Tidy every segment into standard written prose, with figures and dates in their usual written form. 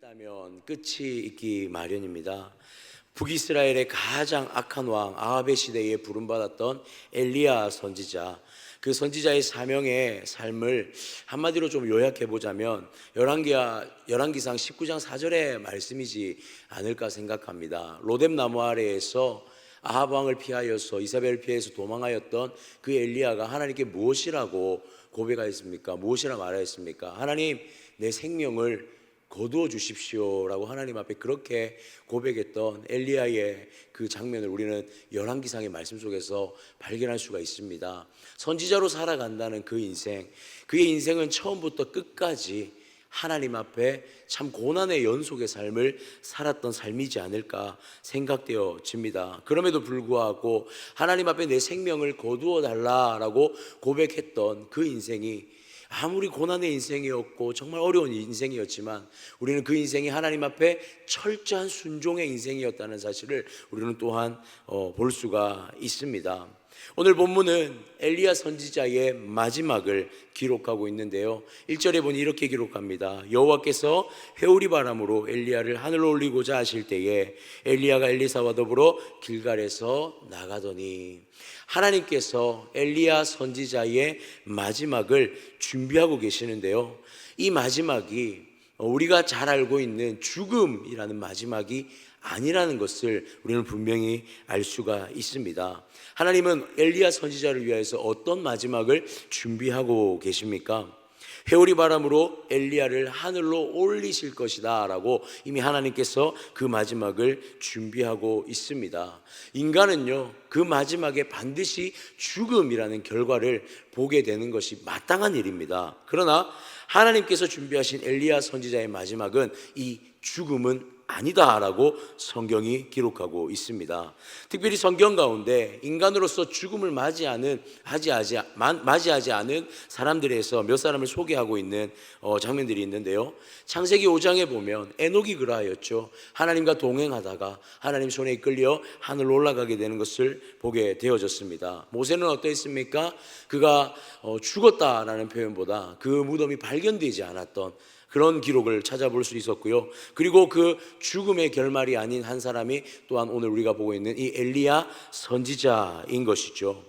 있다면 끝이 있기 마련입니다. 북이스라엘의 가장 악한 왕 아합의 시대에 부름받았던 엘리야 선지자, 그 선지자의 사명의 삶을 한마디로 좀 요약해 보자면 열왕기상 19장 4절의 말씀이지 않을까 생각합니다. 로뎀나무 아래에서 아합 왕을 피하여서 이사벨을 피해서 도망하였던 그 엘리야가 하나님께 무엇이라고 고백하였습니까? 무엇이라 말하였습니까? 하나님, 내 생명을 거두어 주십시오라고 하나님 앞에 그렇게 고백했던 엘리야의 그 장면을 우리는 열왕기상의 말씀 속에서 발견할 수가 있습니다. 선지자로 살아간다는 그 인생, 그의 인생은 처음부터 끝까지 하나님 앞에 참 고난의 연속의 삶을 살았던 삶이지 않을까 생각되어집니다. 그럼에도 불구하고 하나님 앞에 내 생명을 거두어 달라라고 고백했던 그 인생이 아무리 고난의 인생이었고 정말 어려운 인생이었지만 우리는 그 인생이 하나님 앞에 철저한 순종의 인생이었다는 사실을 우리는 또한 볼 수가 있습니다. 오늘 본문은 엘리야 선지자의 마지막을 기록하고 있는데요, 1절에 보니 이렇게 기록합니다. 여호와께서 회오리 바람으로 엘리야를 하늘로 올리고자 하실 때에 엘리야가 엘리사와 더불어 길갈에서 나가더니, 하나님께서 엘리야 선지자의 마지막을 준비하고 계시는데요, 이 마지막이 우리가 잘 알고 있는 죽음이라는 마지막이 아니라는 것을 우리는 분명히 알 수가 있습니다. 하나님은 엘리야 선지자를 위해서 어떤 마지막을 준비하고 계십니까? 회오리 바람으로 엘리야를 하늘로 올리실 것이다 라고 이미 하나님께서 그 마지막을 준비하고 있습니다. 인간은요, 그 마지막에 반드시 죽음이라는 결과를 보게 되는 것이 마땅한 일입니다. 그러나 하나님께서 준비하신 엘리야 선지자의 마지막은 이 죽음은 아니다라고 성경이 기록하고 있습니다. 특별히 성경 가운데 인간으로서 죽음을 맞이하지 않은 사람들에서 몇 사람을 소개하고 있는 장면들이 있는데요, 창세기 5장에 보면 에녹이 그러하였죠. 하나님과 동행하다가 하나님 손에 이끌려 하늘로 올라가게 되는 것을 보게 되어졌습니다. 모세는 어떠했습니까? 그가 죽었다라는 표현보다 그 무덤이 발견되지 않았던 그런 기록을 찾아볼 수 있었고요. 그리고 그 죽음의 결말이 아닌 한 사람이 또한 오늘 우리가 보고 있는 이 엘리야 선지자인 것이죠.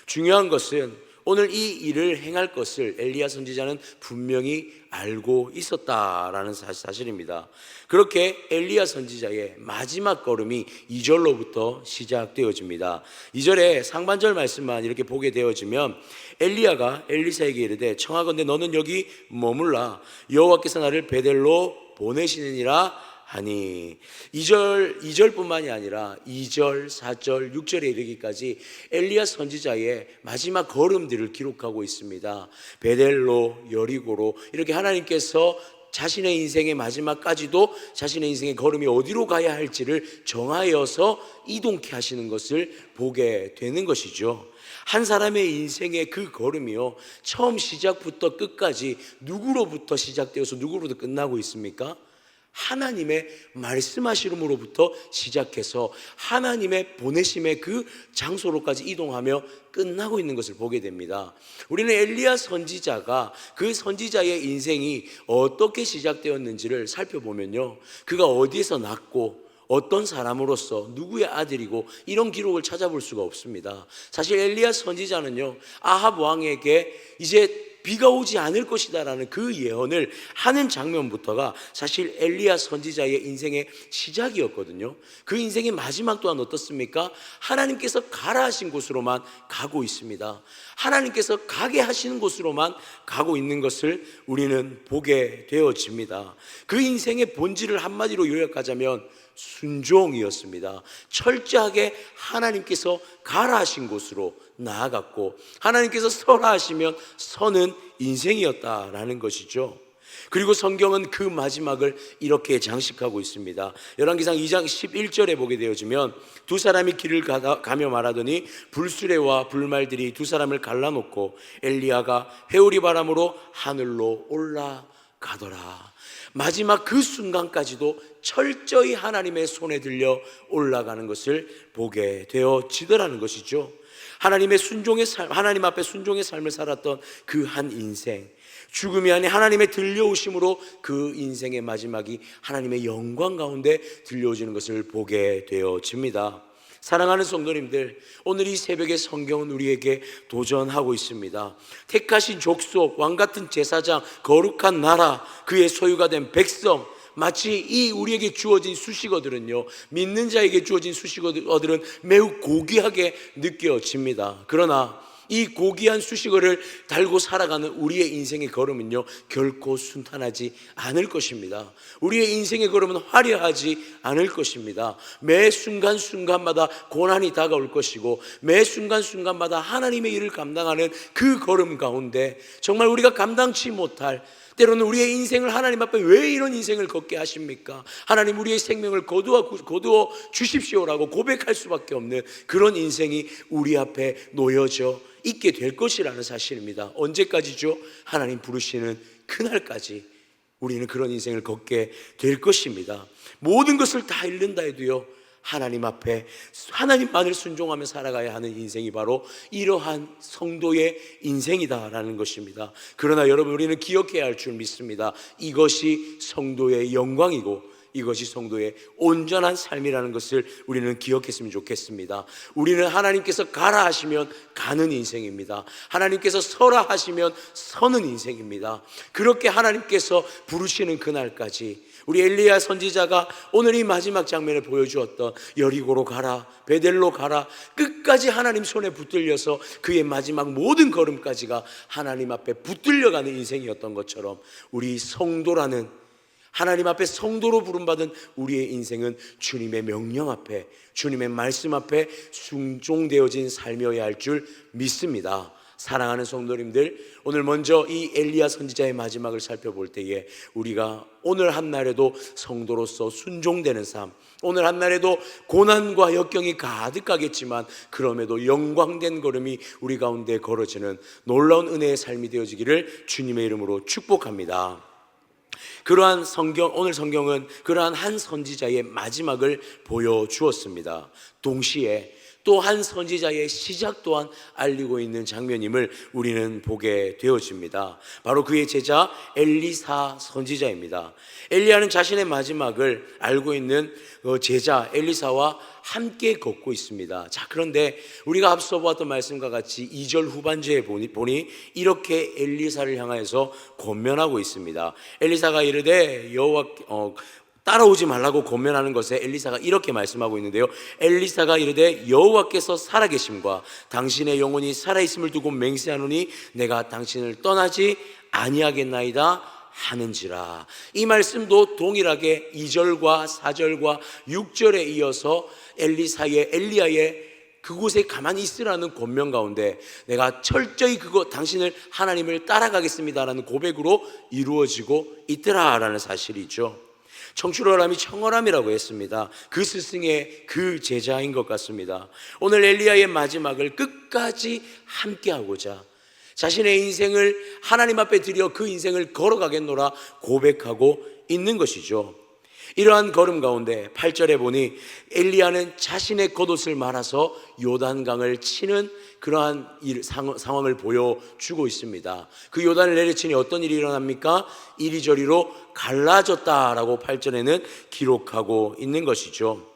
중요한 것은 오늘 이 일을 행할 것을 엘리야 선지자는 분명히 알고 있었다라는 사실입니다. 그렇게 엘리야 선지자의 마지막 걸음이 2절로부터 시작되어집니다. 2절에 상반절 말씀만 이렇게 보게 되어지면 엘리야가 엘리사에게 이르되 청하건대 너는 여기 머물라, 여호와께서 나를 베델로 보내시느니라 하니, 2절뿐만이 아니라 2절, 4절, 6절에 이르기까지 엘리야 선지자의 마지막 걸음들을 기록하고 있습니다. 베델로, 여리고로 이렇게 하나님께서 자신의 인생의 마지막까지도 자신의 인생의 걸음이 어디로 가야 할지를 정하여서 이동케 하시는 것을 보게 되는 것이죠. 한 사람의 인생의 그 걸음이요, 처음 시작부터 끝까지 누구로부터 시작되어서 누구로부터 끝나고 있습니까? 하나님의 말씀하심으로부터 시작해서 하나님의 보내심의 그 장소로까지 이동하며 끝나고 있는 것을 보게 됩니다. 우리는 엘리야 선지자가 그 선지자의 인생이 어떻게 시작되었는지를 살펴보면요, 그가 어디에서 났고 어떤 사람으로서 누구의 아들이고 이런 기록을 찾아볼 수가 없습니다. 사실 엘리야 선지자는요, 아합 왕에게 이제 비가 오지 않을 것이다 라는 그 예언을 하는 장면부터가 사실 엘리야 선지자의 인생의 시작이었거든요. 그 인생의 마지막 또한 어떻습니까? 하나님께서 가라 하신 곳으로만 가고 있습니다. 하나님께서 가게 하시는 곳으로만 가고 있는 것을 우리는 보게 되어집니다. 그 인생의 본질을 한마디로 요약하자면 순종이었습니다. 철저하게 하나님께서 가라 하신 곳으로 나아갔고 하나님께서 서라 하시면 서는 인생이었다라는 것이죠. 그리고 성경은 그 마지막을 이렇게 장식하고 있습니다. 열왕기상 2장 11절에 보게 되어지면 두 사람이 길을 가며 말하더니 불수레와 불말들이 두 사람을 갈라놓고 엘리야가 회오리 바람으로 하늘로 올라가더라. 마지막 그 순간까지도 철저히 하나님의 손에 들려 올라가는 것을 보게 되어지더라는 것이죠. 하나님의 순종의 삶, 하나님 앞에 순종의 삶을 살았던 그 한 인생, 죽음이 아닌 하나님의 들려오심으로 그 인생의 마지막이 하나님의 영광 가운데 들려오시는 것을 보게 되어집니다. 사랑하는 성도님들, 오늘 이 새벽에 성경은 우리에게 도전하고 있습니다. 택하신 족속, 왕같은 제사장, 거룩한 나라, 그의 소유가 된 백성, 마치 이 우리에게 주어진 수식어들은요, 믿는 자에게 주어진 수식어들은 매우 고귀하게 느껴집니다. 그러나 이 고귀한 수식어를 달고 살아가는 우리의 인생의 걸음은요, 결코 순탄하지 않을 것입니다. 우리의 인생의 걸음은 화려하지 않을 것입니다. 매 순간순간마다 고난이 다가올 것이고, 매 순간순간마다 하나님의 일을 감당하는 그 걸음 가운데 정말 우리가 감당치 못할, 때로는 우리의 인생을 하나님 앞에 왜 이런 인생을 걷게 하십니까? 하나님, 우리의 생명을 거두어 주십시오라고 고백할 수밖에 없는 그런 인생이 우리 앞에 놓여져 있게 될 것이라는 사실입니다. 언제까지죠? 하나님 부르시는 그날까지 우리는 그런 인생을 걷게 될 것입니다. 모든 것을 다 잃는다 해도요, 하나님 앞에 하나님만을 순종하며 살아가야 하는 인생이 바로 이러한 성도의 인생이다라는 것입니다. 그러나 여러분, 우리는 기억해야 할 줄 믿습니다. 이것이 성도의 영광이고 이것이 성도의 온전한 삶이라는 것을 우리는 기억했으면 좋겠습니다. 우리는 하나님께서 가라 하시면 가는 인생입니다. 하나님께서 서라 하시면 서는 인생입니다. 그렇게 하나님께서 부르시는 그날까지 우리 엘리야 선지자가 오늘 이 마지막 장면을 보여주었던 여리고로 가라, 베델로 가라, 끝까지 하나님 손에 붙들려서 그의 마지막 모든 걸음까지가 하나님 앞에 붙들려가는 인생이었던 것처럼, 우리 성도라는, 하나님 앞에 성도로 부름받은 우리의 인생은 주님의 명령 앞에, 주님의 말씀 앞에 순종되어진 삶이어야 할 줄 믿습니다. 사랑하는 성도님들, 오늘 먼저 이 엘리야 선지자의 마지막을 살펴볼 때에 우리가 오늘 한날에도 성도로서 순종되는 삶, 오늘 한날에도 고난과 역경이 가득하겠지만 그럼에도 영광된 걸음이 우리 가운데 걸어지는 놀라운 은혜의 삶이 되어지기를 주님의 이름으로 축복합니다. 그러한 오늘 성경은 그러한 한 선지자의 마지막을 보여주었습니다. 동시에 또 한 선지자의 시작 또한 알리고 있는 장면임을 우리는 보게 되어집니다. 바로 그의 제자 엘리사 선지자입니다. 엘리야는 자신의 마지막을 알고 있는 제자 엘리사와 함께 걷고 있습니다. 자, 그런데 우리가 앞서 보았던 말씀과 같이 2절 후반절에 보니 이렇게 엘리사를 향하여서 권면하고 있습니다. 엘리사가 이르되 따라오지 말라고 권면하는 것에 엘리사가 이렇게 말씀하고 있는데요, 엘리사가 이르되 여호와께서 살아계심과 당신의 영혼이 살아있음을 두고 맹세하노니 내가 당신을 떠나지 아니하겠나이다 하는지라. 이 말씀도 동일하게 2절과 4절과 6절에 이어서 엘리야의 그곳에 가만히 있으라는 권면 가운데 내가 철저히 당신을, 하나님을 따라가겠습니다라는 고백으로 이루어지고 있더라라는 사실이죠. 청출어람이 청어람이라고 했습니다. 그 스승의 그 제자인 것 같습니다. 오늘 엘리야의 마지막을 끝까지 함께하고자 자신의 인생을 하나님 앞에 드려 그 인생을 걸어가겠노라 고백하고 있는 것이죠. 이러한 걸음 가운데 8절에 보니 엘리야는 자신의 겉옷을 말아서 요단강을 치는 그러한 상황을 보여주고 있습니다. 그 요단을 내려치니 어떤 일이 일어납니까? 이리저리로 갈라졌다라고 8절에는 기록하고 있는 것이죠.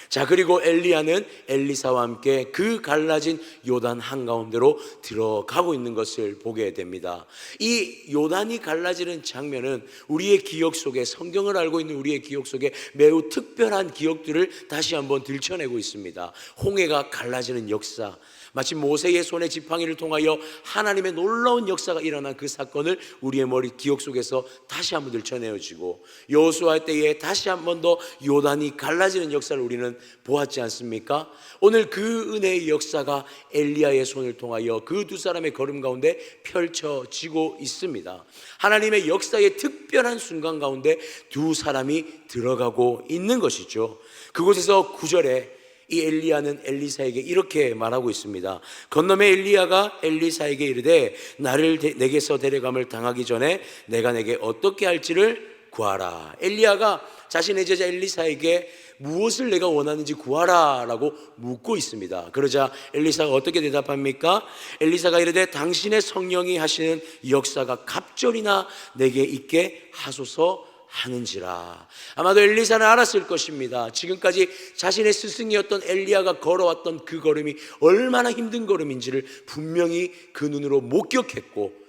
자, 그리고 엘리야는 엘리사와 함께 그 갈라진 요단 한가운데로 들어가고 있는 것을 보게 됩니다. 이 요단이 갈라지는 장면은 우리의 기억 속에, 성경을 알고 있는 우리의 기억 속에 매우 특별한 기억들을 다시 한번 들춰내고 있습니다. 홍해가 갈라지는 역사, 마치 모세의 손에 지팡이를 통하여 하나님의 놀라운 역사가 일어난 그 사건을 우리의 기억 속에서 다시 한번 들춰내어지고, 여호수아 때에 다시 한번 더 요단이 갈라지는 역사를 우리는 보았지 않습니까? 오늘 그 은혜의 역사가 엘리야의 손을 통하여 그 두 사람의 걸음 가운데 펼쳐지고 있습니다. 하나님의 역사의 특별한 순간 가운데 두 사람이 들어가고 있는 것이죠. 그곳에서 9절에 이 엘리야는 엘리사에게 이렇게 말하고 있습니다. 건너매 엘리야가 엘리사에게 이르되 나를 내게서 데려감을 당하기 전에 내가 내게 어떻게 할지를 구하라. 엘리야가 자신의 제자 엘리사에게 무엇을 내가 원하는지 구하라 라고 묻고 있습니다. 그러자 엘리사가 어떻게 대답합니까? 엘리사가 이르되 당신의 성령이 하시는 역사가 갑절이나 내게 있게 하소서 하는지라. 아마도 엘리사는 알았을 것입니다. 지금까지 자신의 스승이었던 엘리야가 걸어왔던 그 걸음이 얼마나 힘든 걸음인지를 분명히 그 눈으로 목격했고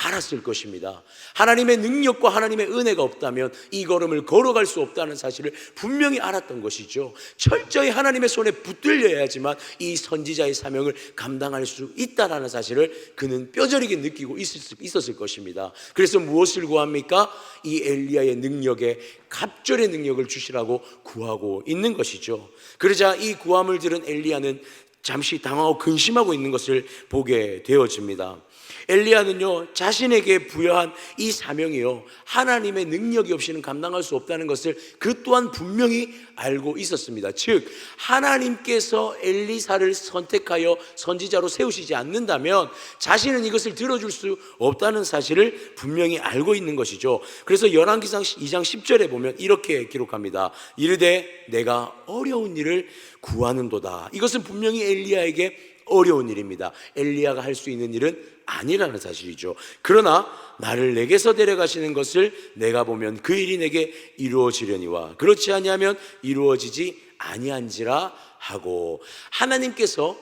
알았을 것입니다. 하나님의 능력과 하나님의 은혜가 없다면 이 걸음을 걸어갈 수 없다는 사실을 분명히 알았던 것이죠. 철저히 하나님의 손에 붙들려야지만 이 선지자의 사명을 감당할 수 있다는 사실을 그는 뼈저리게 느끼고 있었을 것입니다. 그래서 무엇을 구합니까? 이 엘리야의 능력에 갑절의 능력을 주시라고 구하고 있는 것이죠. 그러자 이 구함을 들은 엘리야는 잠시 당하고 근심하고 있는 것을 보게 되어집니다. 엘리야는요, 자신에게 부여한 이 사명이요, 하나님의 능력이 없이는 감당할 수 없다는 것을 그 또한 분명히 알고 있었습니다. 즉 하나님께서 엘리사를 선택하여 선지자로 세우시지 않는다면 자신은 이것을 들어줄 수 없다는 사실을 분명히 알고 있는 것이죠. 그래서 열왕기상 2장 10절에 보면 이렇게 기록합니다. 이르되 내가 어려운 일을 구하는도다. 이것은 분명히 엘리야에게 어려운 일입니다. 엘리야가 할 수 있는 일은 아니라는 사실이죠. 그러나 나를 내게서 데려가시는 것을 내가 보면 그 일이 내게 이루어지려니와 그렇지 아니하면 이루어지지 아니한지라 하고, 하나님께서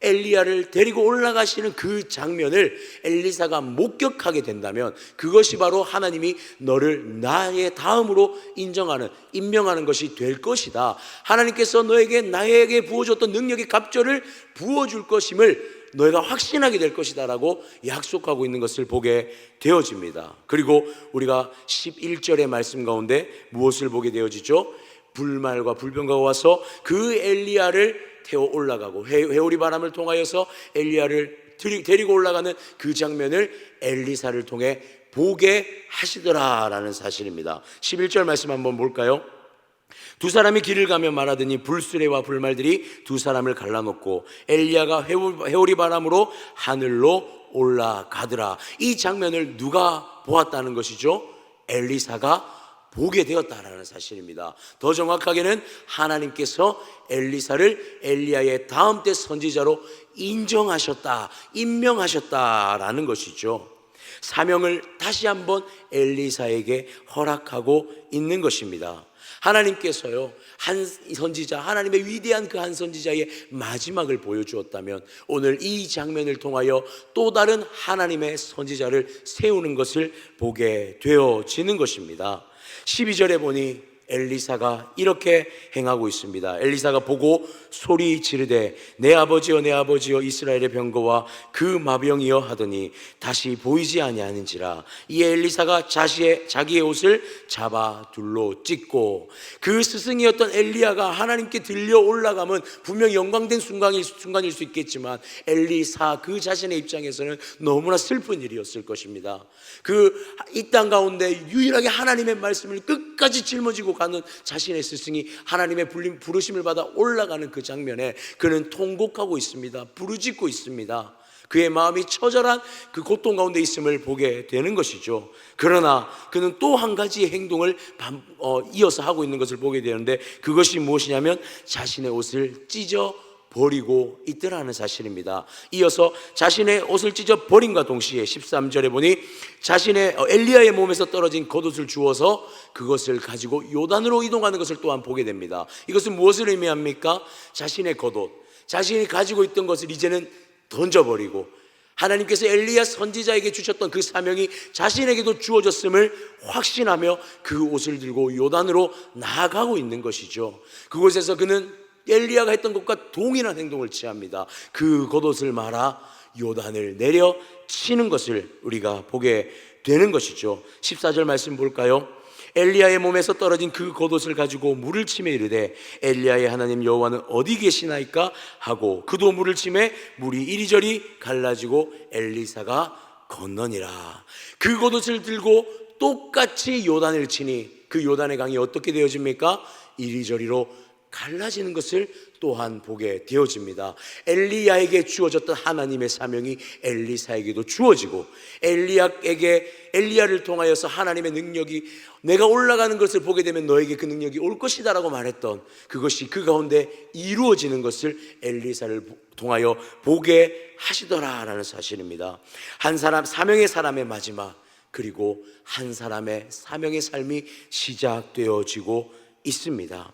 엘리야를 데리고 올라가시는 그 장면을 엘리사가 목격하게 된다면 그것이 바로 하나님이 너를 나의 다음으로 임명하는 것이 될 것이다. 하나님께서 나에게 부어줬던 능력의 갑절을 부어줄 것임을 너희가 확신하게 될 것이다 라고 약속하고 있는 것을 보게 되어집니다. 그리고 우리가 11절의 말씀 가운데 무엇을 보게 되어지죠? 불말과 불병거가 와서 그 엘리야를 태워 올라가고 회오리 바람을 통하여서 엘리야를 데리고 올라가는 그 장면을 엘리사를 통해 보게 하시더라라는 사실입니다. 11절 말씀 한번 볼까요? 두 사람이 길을 가며 말하더니 불수레와 불말들이 두 사람을 갈라놓고 엘리야가 회오리 바람으로 하늘로 올라가더라. 이 장면을 누가 보았다는 것이죠? 엘리사가 보게 되었다라는 사실입니다. 더 정확하게는 하나님께서 엘리사를 엘리야의 다음 때 선지자로 임명하셨다라는 것이죠. 사명을 다시 한번 엘리사에게 허락하고 있는 것입니다. 하나님께서요, 한 선지자, 하나님의 위대한 그 한 선지자의 마지막을 보여주었다면 오늘 이 장면을 통하여 또 다른 하나님의 선지자를 세우는 것을 보게 되어지는 것입니다. 12절에 보니 엘리사가 이렇게 행하고 있습니다. 엘리사가 보고 소리 지르되 내 아버지여 내 아버지여 이스라엘의 병거와 그 마병이여 하더니 다시 보이지 아니하는지라. 이에 엘리사가 자기의 옷을 잡아 둘로 찢고, 그 스승이었던 엘리야가 하나님께 들려 올라가면 분명히 영광된 순간일 수 있겠지만 엘리사 그 자신의 입장에서는 너무나 슬픈 일이었을 것입니다. 이 땅 가운데 유일하게 하나님의 말씀을 끝까지 짊어지고 가는 자신의 스승이 하나님의 부르심을 받아 올라가는 그 장면에 그는 통곡하고 있습니다. 부르짖고 있습니다. 그의 마음이 처절한 그 고통 가운데 있음을 보게 되는 것이죠. 그러나 그는 또 한 가지의 행동을 이어서 하고 있는 것을 보게 되는데 그것이 무엇이냐면 자신의 옷을 찢어 버리고 있더라는 사실입니다. 이어서 자신의 옷을 찢어 버림과 동시에 13절에 보니 자신의 엘리야의 몸에서 떨어진 겉옷을 주워서 그것을 가지고 요단으로 이동하는 것을 또한 보게 됩니다. 이것은 무엇을 의미합니까? 자신의 겉옷, 자신이 가지고 있던 것을 이제는 던져버리고 하나님께서 엘리야 선지자에게 주셨던 그 사명이 자신에게도 주어졌음을 확신하며 그 옷을 들고 요단으로 나아가고 있는 것이죠. 그곳에서 그는 엘리야가 했던 것과 동일한 행동을 취합니다. 그 겉옷을 말아 요단을 내려 치는 것을 우리가 보게 되는 것이죠. 14절 말씀 볼까요? 엘리야의 몸에서 떨어진 그 겉옷을 가지고 물을 치매 이르되 엘리야의 하나님 여호와는 어디 계시나이까 하고 그도 물을 치매 물이 이리저리 갈라지고 엘리사가 건너니라. 그 겉옷을 들고 똑같이 요단을 치니 그 요단의 강이 어떻게 되어집니까? 이리저리로 갈라지는 것을 또한 보게 되어집니다. 엘리야에게 주어졌던 하나님의 사명이 엘리사에게도 주어지고, 엘리야를 통하여서 하나님의 능력이 내가 올라가는 것을 보게 되면 너에게 그 능력이 올 것이다 라고 말했던 그것이 그 가운데 이루어지는 것을 엘리사를 통하여 보게 하시더라라는 사실입니다. 한 사람, 사명의 사람의 마지막, 그리고 한 사람의 사명의 삶이 시작되어지고 있습니다.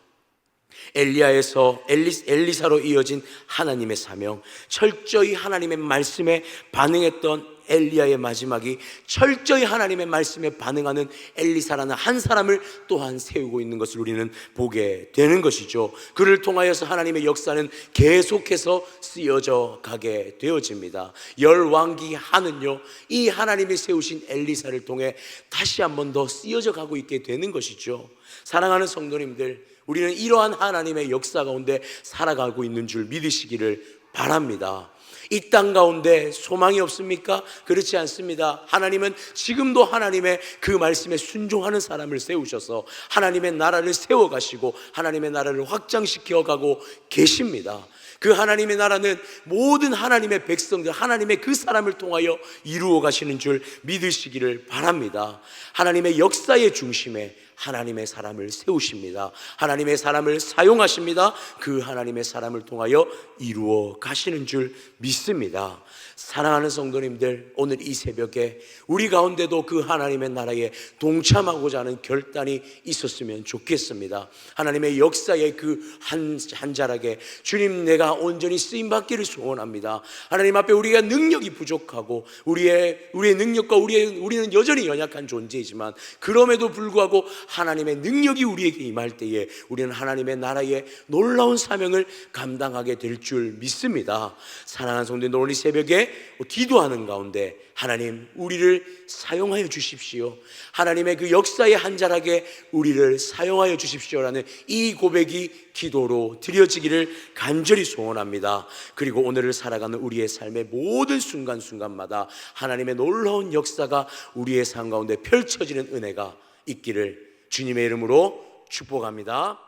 엘리야에서 엘리사로 이어진 하나님의 사명, 철저히 하나님의 말씀에 반응했던 엘리야의 마지막이 철저히 하나님의 말씀에 반응하는 엘리사라는 한 사람을 또한 세우고 있는 것을 우리는 보게 되는 것이죠. 그를 통하여서 하나님의 역사는 계속해서 쓰여져 가게 되어집니다. 열왕기 하는요, 이 하나님이 세우신 엘리사를 통해 다시 한 번 더 쓰여져 가고 있게 되는 것이죠. 사랑하는 성도님들, 우리는 이러한 하나님의 역사 가운데 살아가고 있는 줄 믿으시기를 바랍니다. 이 땅 가운데 소망이 없습니까? 그렇지 않습니다. 하나님은 지금도 하나님의 그 말씀에 순종하는 사람을 세우셔서 하나님의 나라를 세워가시고 하나님의 나라를 확장시켜 가고 계십니다. 그 하나님의 나라는 모든 하나님의 백성들, 하나님의 그 사람을 통하여 이루어 가시는 줄 믿으시기를 바랍니다. 하나님의 역사의 중심에 하나님의 사람을 세우십니다. 하나님의 사람을 사용하십니다. 그 하나님의 사람을 통하여 이루어 가시는 줄 믿습니다. 사랑하는 성도님들, 오늘 이 새벽에 우리 가운데도 그 하나님의 나라에 동참하고자 하는 결단이 있었으면 좋겠습니다. 하나님의 역사의 그 한 자락에 주님, 내가 온전히 쓰임받기를 소원합니다. 하나님 앞에 우리가 능력이 부족하고 우리의 능력과 우리는 여전히 연약한 존재이지만 그럼에도 불구하고 하나님의 능력이 우리에게 임할 때에 우리는 하나님의 나라의 놀라운 사명을 감당하게 될 줄 믿습니다. 사랑하는 성도님들, 오늘 이 새벽에 기도하는 가운데 하나님, 우리를 사용하여 주십시오. 하나님의 그 역사의 한 자락에 우리를 사용하여 주십시오라는 이 고백이 기도로 드려지기를 간절히 소원합니다. 그리고 오늘을 살아가는 우리의 삶의 모든 순간순간마다 하나님의 놀라운 역사가 우리의 삶 가운데 펼쳐지는 은혜가 있기를 주님의 이름으로 축복합니다.